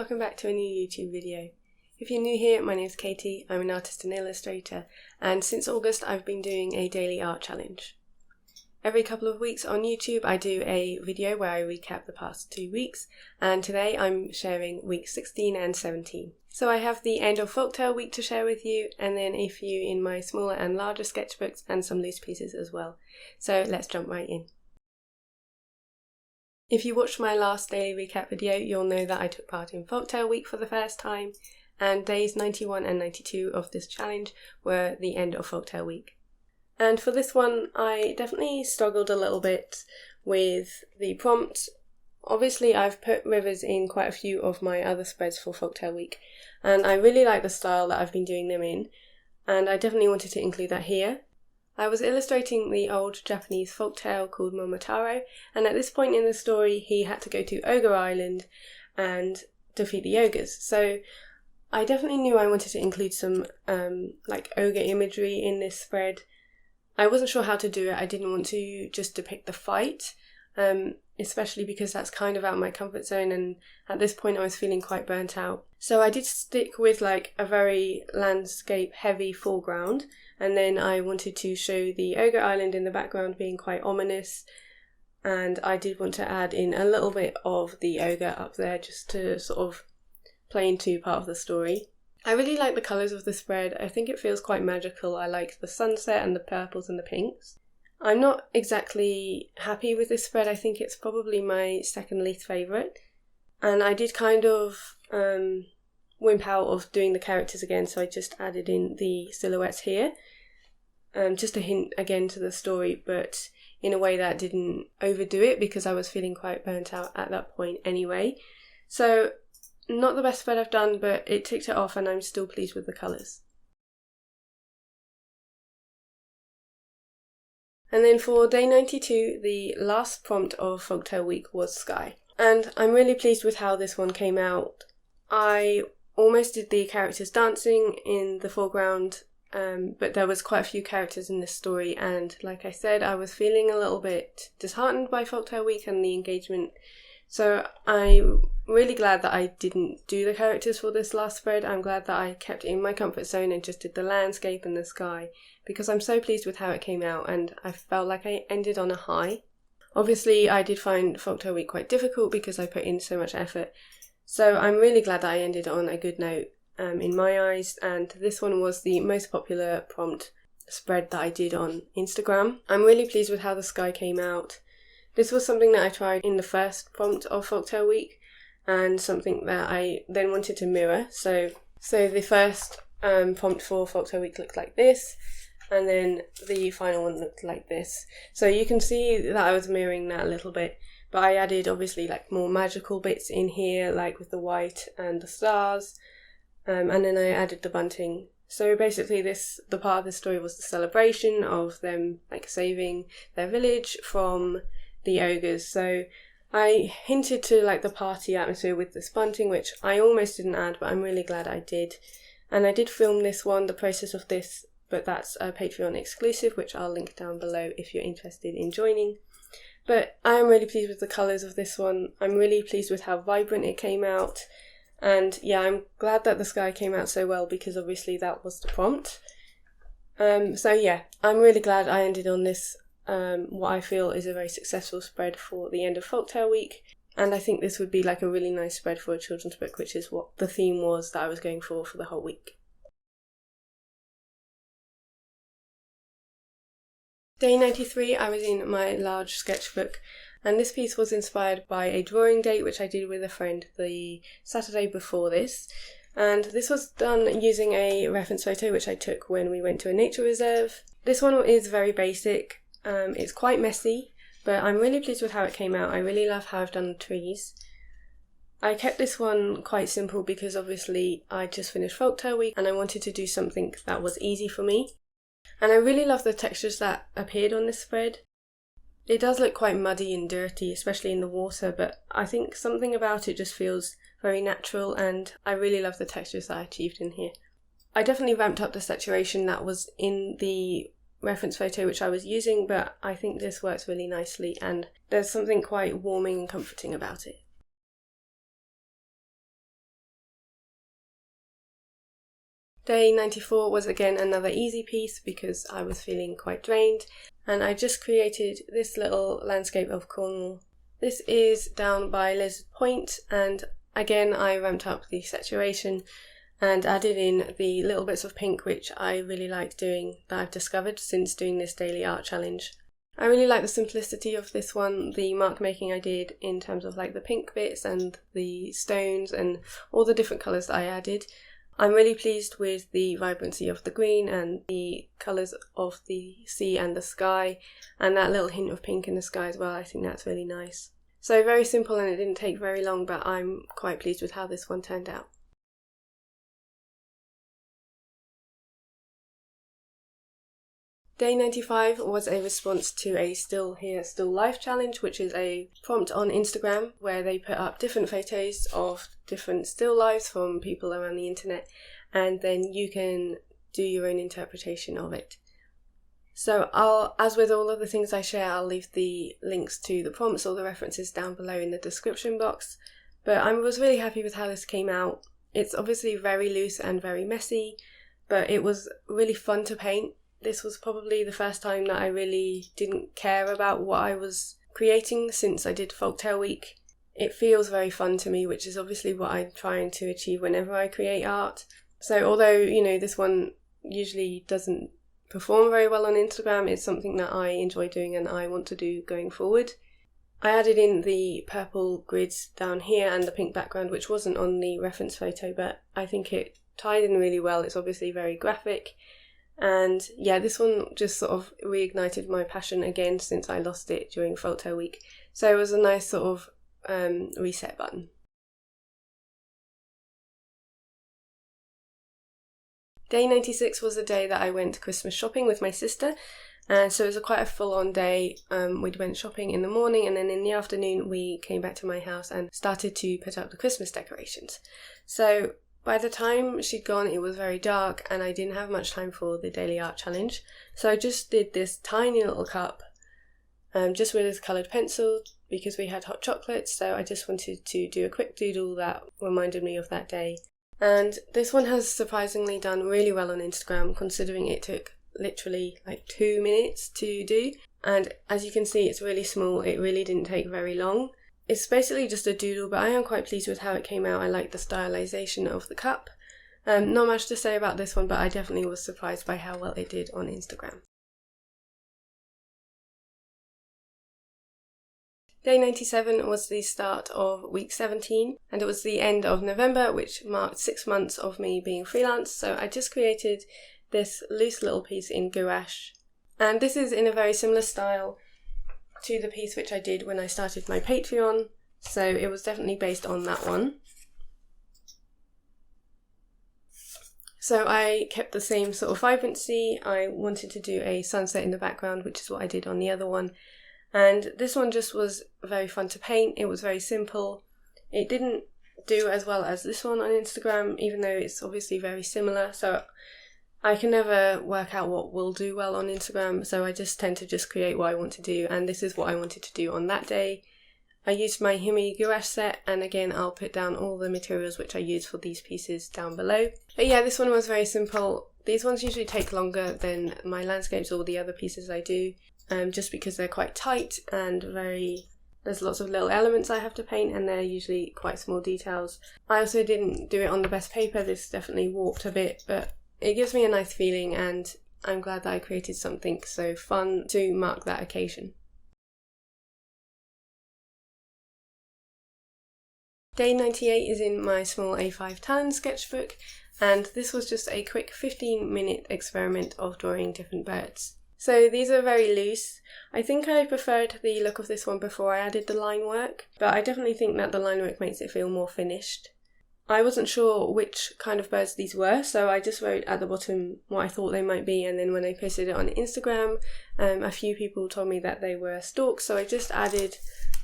welcome back to a new YouTube video. If you're new here, my name is Katie, I'm an artist and illustrator, and since August I've been doing a daily art challenge. Every couple of weeks on YouTube I do a video where I recap the past 2 weeks, and today I'm sharing weeks 16 and 17. So I have the end of Folktale week to share with you, and then a few in my smaller and larger sketchbooks and some loose pieces as well. So let's jump right in. If you watched my last daily recap video, you'll know that I took part in Folktale week for the first time, and days 91 and 92 of this challenge were the end of Folktale week. And for this one, I definitely struggled a little bit with the prompt. Obviously, I've put rivers in quite a few of my other spreads for Folktale week, and I really like the style that I've been doing them in, and I definitely wanted to include that here. I was illustrating the old Japanese folktale called Momotaro, and at this point in the story he had to go to Ogre Island and defeat the ogres. So I definitely knew I wanted to include some like ogre imagery in this spread. I wasn't sure how to do it. I didn't want to just depict the fight, especially because that's kind of out of my comfort zone, and at this point I was feeling quite burnt out. So I did stick with like a very landscape heavy foreground, and then I wanted to show the Ogre Island in the background being quite ominous, and I did want to add in a little bit of the ogre up there just to sort of play into part of the story. I really like the colours of the spread. I think it feels quite magical. I like the sunset and the purples and the pinks. I'm not exactly happy with this spread. I think it's probably my second least favourite. And I did kind of wimp out of doing the characters again, so I just added in the silhouettes here. Just a hint again to the story, but in a way that didn't overdo it because I was feeling quite burnt out at that point anyway. So not the best spread I've done, but it ticked it off and I'm still pleased with the colours. And then for day 92, the last prompt of Folktale week was Sky. And I'm really pleased with how this one came out. I almost did the characters dancing in the foreground, but there was quite a few characters in this story, and like I said, I was feeling a little bit disheartened by Folktale week and the engagement. So I'm really glad that I didn't do the characters for this last spread. I'm glad that I kept it in my comfort zone and just did the landscape and the sky, because I'm so pleased with how it came out and I felt like I ended on a high. Obviously I did find Folktale week quite difficult because I put in so much effort, so I'm really glad that I ended on a good note in my eyes, and this one was the most popular prompt spread that I did on Instagram. I'm really pleased with how the sky came out. This was something that I tried in the first prompt of Folktale week, and something that I then wanted to mirror. So the first prompt for Folktale week looked like this, and then the final one looked like this. So you can see that I was mirroring that a little bit, but I added obviously like more magical bits in here, like with the white and the stars, and then I added the bunting. So basically the part of the story was the celebration of them like saving their village from the ogres. So I hinted to like the party atmosphere with this bunting, which I almost didn't add, but I'm really glad I did. And I did film this one, the process of this, but that's a Patreon exclusive, which I'll link down below if you're interested in joining. But I am really pleased with the colours of this one. I'm really pleased with how vibrant it came out. And yeah, I'm glad that the sky came out so well because obviously that was the prompt. So yeah, I'm really glad I ended on this, what I feel is a very successful spread for the end of Folktale week. And I think this would be like a really nice spread for a children's book, which is what the theme was that I was going for the whole week. Day 93, I was in my large sketchbook, and this piece was inspired by a drawing date which I did with a friend the Saturday before this. And this was done using a reference photo which I took when we went to a nature reserve. This one is very basic, it's quite messy, but I'm really pleased with how it came out. I really love how I've done the trees. I kept this one quite simple because obviously I just finished Folktale week and I wanted to do something that was easy for me. And I really love the textures that appeared on this spread. It does look quite muddy and dirty, especially in the water, but I think something about it just feels very natural, and I really love the textures that I achieved in here. I definitely ramped up the saturation that was in the reference photo which I was using, but I think this works really nicely and there's something quite warming and comforting about it. Day 94 was again another easy piece because I was feeling quite drained, and I just created this little landscape of Cornwall. This is down by Lizard Point, and again I ramped up the saturation and added in the little bits of pink which I really like doing, that I've discovered since doing this daily art challenge. I really like the simplicity of this one, the mark making I did in terms of like the pink bits and the stones and all the different colours that I added. I'm really pleased with the vibrancy of the green and the colours of the sea and the sky, and that little hint of pink in the sky as well. I think that's really nice. So very simple, and it didn't take very long, but I'm quite pleased with how this one turned out. Day 95 was a response to a Still Here, Still Life challenge, which is a prompt on Instagram where they put up different photos of different still lives from people around the internet, and then you can do your own interpretation of it. So as with all of the things I share, I'll leave the links to the prompts or the references down below in the description box. But I was really happy with how this came out. It's obviously very loose and very messy, but it was really fun to paint. This was probably the first time that I really didn't care about what I was creating since I did Folktale Week. It feels very fun to me, which is obviously what I'm trying to achieve whenever I create art. So although, this one usually doesn't perform very well on Instagram, it's something that I enjoy doing and I want to do going forward. I added in the purple grids down here and the pink background, which wasn't on the reference photo, but I think it tied in really well. It's obviously very graphic. And yeah, this one just sort of reignited my passion again since I lost it during Folktale Week. So it was a nice sort of reset button. Day 96 was the day that I went Christmas shopping with my sister, and so it was quite a full-on day. We went shopping in the morning, and then in the afternoon we came back to my house and started to put up the Christmas decorations. So by the time she'd gone, it was very dark and I didn't have much time for the daily art challenge. So I just did this tiny little cup, just with a coloured pencil because we had hot chocolate. So I just wanted to do a quick doodle that reminded me of that day. And this one has surprisingly done really well on Instagram, considering it took literally like 2 minutes to do. And as you can see, it's really small. It really didn't take very long. It's basically just a doodle, but I am quite pleased with how it came out. I like the stylization of the cup. Not much to say about this one, but I definitely was surprised by how well it did on Instagram. Day 97 was the start of week 17, and it was the end of November, which marked 6 months of me being freelance. So I just created this loose little piece in gouache, and this is in a very similar style to the piece which I did when I started my Patreon, so it was definitely based on that one. So I kept the same sort of vibrancy. I wanted to do a sunset in the background, which is what I did on the other one, and this one just was very fun to paint. It was very simple. It didn't do as well as this one on Instagram, even though it's obviously very similar, so I can never work out what will do well on Instagram, so I just tend to just create what I want to do, and this is what I wanted to do on that day. I used my Himi gouache set, and again I'll put down all the materials which I use for these pieces down below. But yeah, this one was very simple. These ones usually take longer than my landscapes or the other pieces I do, just because they're quite tight and there's lots of little elements I have to paint, and they're usually quite small details. I also didn't do it on the best paper. This definitely warped a bit, but it gives me a nice feeling, and I'm glad that I created something so fun to mark that occasion. Day 98 is in my small A5 Talens sketchbook, and this was just a quick 15-minute experiment of drawing different birds. So these are very loose. I think I preferred the look of this one before I added the line work, but I definitely think that the line work makes it feel more finished. I wasn't sure which kind of birds these were, so I just wrote at the bottom what I thought they might be, and then when I posted it on Instagram, a few people told me that they were storks, so I just added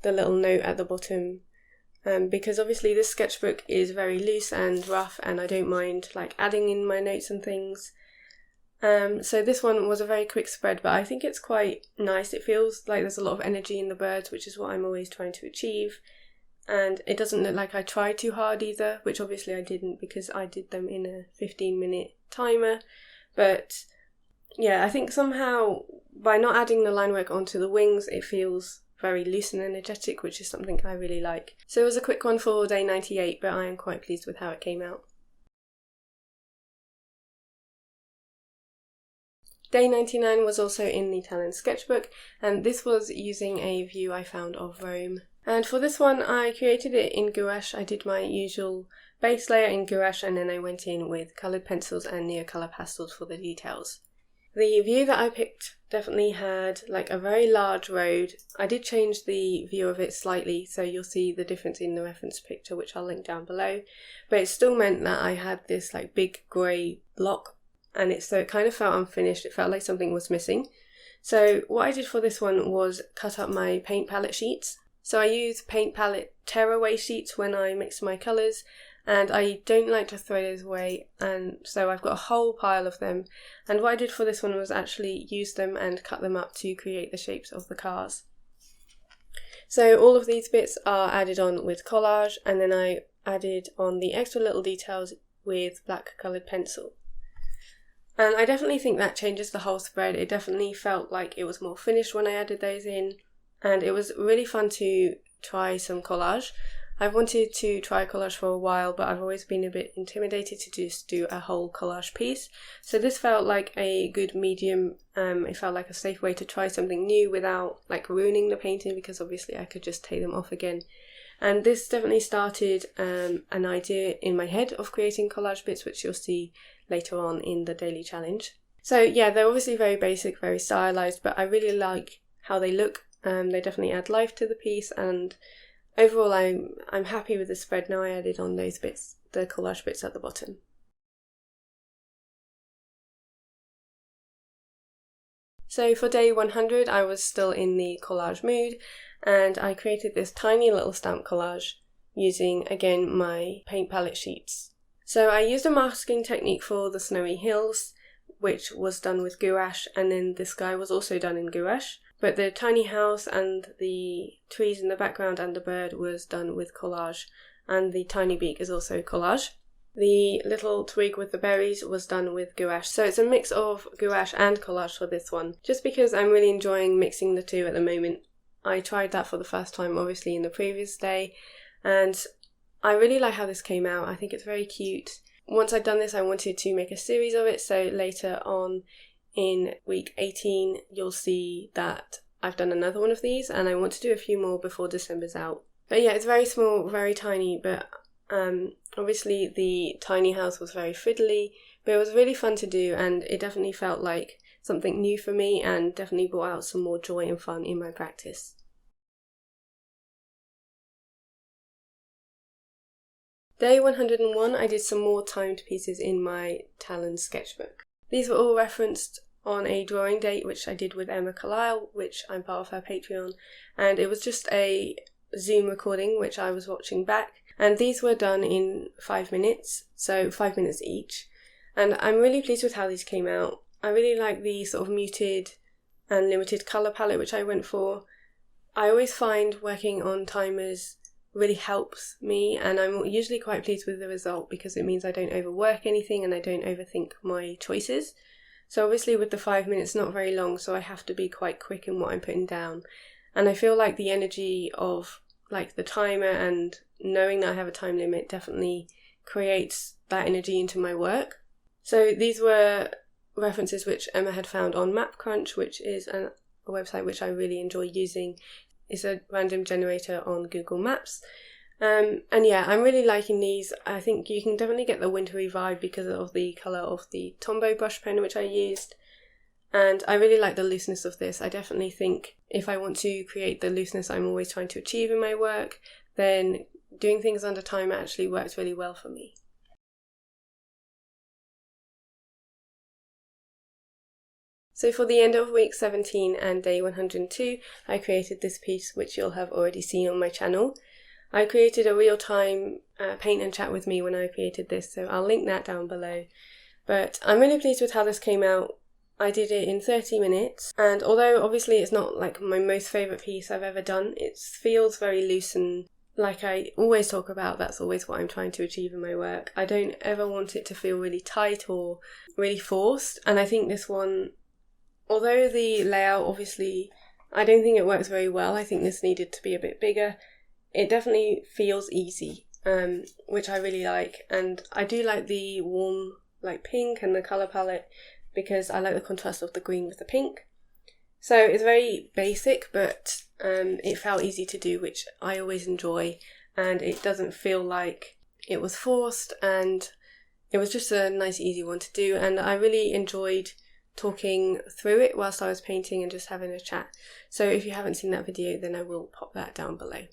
the little note at the bottom, because obviously this sketchbook is very loose and rough, and I don't mind adding in my notes and things. So this one was a very quick spread, but I think it's quite nice. It feels like there's a lot of energy in the birds, which is what I'm always trying to achieve. And it doesn't look like I tried too hard either, which obviously I didn't because I did them in a 15-minute timer, but yeah, I think somehow by not adding the line work onto the wings, it feels very loose and energetic, which is something I really like. So it was a quick one for day 98, but I am quite pleased with how it came out. Day 99 was also in the Talens sketchbook, and this was using a view I found of Rome. And for this one, I created it in gouache. I did my usual base layer in gouache, and then I went in with coloured pencils and Neocolor pastels for the details. The view that I picked definitely had like a very large road. I did change the view of it slightly, so you'll see the difference in the reference picture, which I'll link down below. But it still meant that I had this like big grey block, and it kind of felt unfinished. It felt like something was missing. So what I did for this one was cut up my paint palette sheets. So I use paint palette tearaway sheets when I mix my colours, and I don't like to throw those away, and so I've got a whole pile of them. And what I did for this one was actually use them and cut them up to create the shapes of the cars. So all of these bits are added on with collage, and then I added on the extra little details with black coloured pencil. And I definitely think that changes the whole spread. It definitely felt like it was more finished when I added those in, and it was really fun to try some collage. I've wanted to try collage for a while, but I've always been a bit intimidated to just do a whole collage piece. So this felt like a good medium. It felt like a safe way to try something new without like ruining the painting, because obviously I could just take them off again. And this definitely started an idea in my head of creating collage bits, which you'll see later on in the daily challenge. So yeah, they're obviously very basic, very stylized, but I really like how they look. They definitely add life to the piece, and overall I'm happy with the spread. Now I added on those bits, the collage bits at the bottom. So for day 100 I was still in the collage mood, and I created this tiny little stamp collage using again my paint palette sheets. So I used a masking technique for the snowy hills, which was done with gouache, and then the sky was also done in gouache. But the tiny house and the trees in the background and the bird was done with collage, and the tiny beak is also collage. The little twig with the berries was done with gouache. So it's a mix of gouache and collage for this one, just because I'm really enjoying mixing the two at the moment. I tried that for the first time obviously in the previous day, and I really like how this came out. I think it's very cute. Once I'd done this, I wanted to make a series of it, so later on in week 18 you'll see that I've done another one of these, and I want to do a few more before December's out. But yeah, it's very small, very tiny, but obviously the tiny house was very fiddly, but it was really fun to do, and it definitely felt like something new for me and definitely brought out some more joy and fun in my practice. Day 101 I did some more timed pieces in my Talens sketchbook. These were all referenced on a drawing date which I did with Emma Carlisle, which I'm part of her Patreon, and it was just a Zoom recording which I was watching back, and these were done in 5 minutes, so 5 minutes each, and I'm really pleased with how these came out. I really like the sort of muted and limited colour palette which I went for. I always find working on timers really helps me, and I'm usually quite pleased with the result because it means I don't overwork anything and I don't overthink my choices. So obviously with the 5 minutes, not very long, so I have to be quite quick in what I'm putting down, and I feel like the energy of like the timer and knowing that I have a time limit definitely creates that energy into my work. So these were references which Emma had found on MapCrunch, which is a website which I really enjoy using. It's a random generator on Google Maps. And yeah, I'm really liking these. I think you can definitely get the wintry vibe because of the colour of the Tombow brush pen which I used. And I really like the looseness of this. I definitely think if I want to create the looseness I'm always trying to achieve in my work, then doing things under time actually works really well for me. So for the end of week 17 and day 102, I created this piece which you'll have already seen on my channel. I created a real-time paint and chat with me when I created this, so I'll link that down below. But I'm really pleased with how this came out. I did it in 30 minutes, and although obviously it's not like my most favourite piece I've ever done, it feels very loose and like I always talk about, that's always what I'm trying to achieve in my work. I don't ever want it to feel really tight or really forced. And I think this one, although the layout, obviously, I don't think it works very well. I think this needed to be a bit bigger. It definitely feels easy, which I really like. And I do like the warm, like pink and the colour palette, because I like the contrast of the green with the pink. So it's very basic, but it felt easy to do, which I always enjoy. And it doesn't feel like it was forced, and it was just a nice, easy one to do. And I really enjoyed talking through it whilst I was painting and just having a chat. So if you haven't seen that video, then I will pop that down below.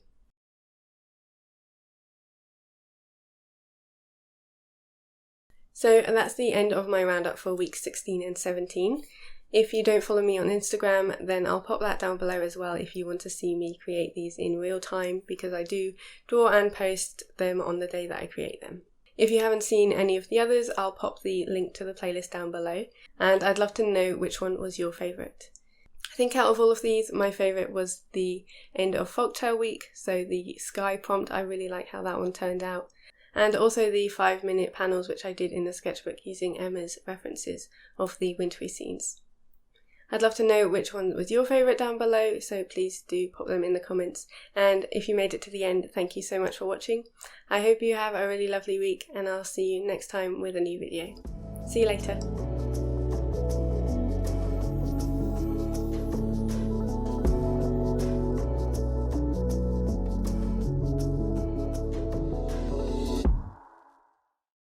So that's the end of my roundup for weeks 16 and 17. If you don't follow me on Instagram, then I'll pop that down below as well if you want to see me create these in real time, because I do draw and post them on the day that I create them. If you haven't seen any of the others, I'll pop the link to the playlist down below, and I'd love to know which one was your favourite. I think out of all of these, my favourite was the end of Folktale week, so the sky prompt. I really like how that one turned out. And also the 5-minute panels which I did in the sketchbook using Emma's references of the wintry scenes. I'd love to know which one was your favourite down below, so please do pop them in the comments. And if you made it to the end, thank you so much for watching. I hope you have a really lovely week, and I'll see you next time with a new video. See you later.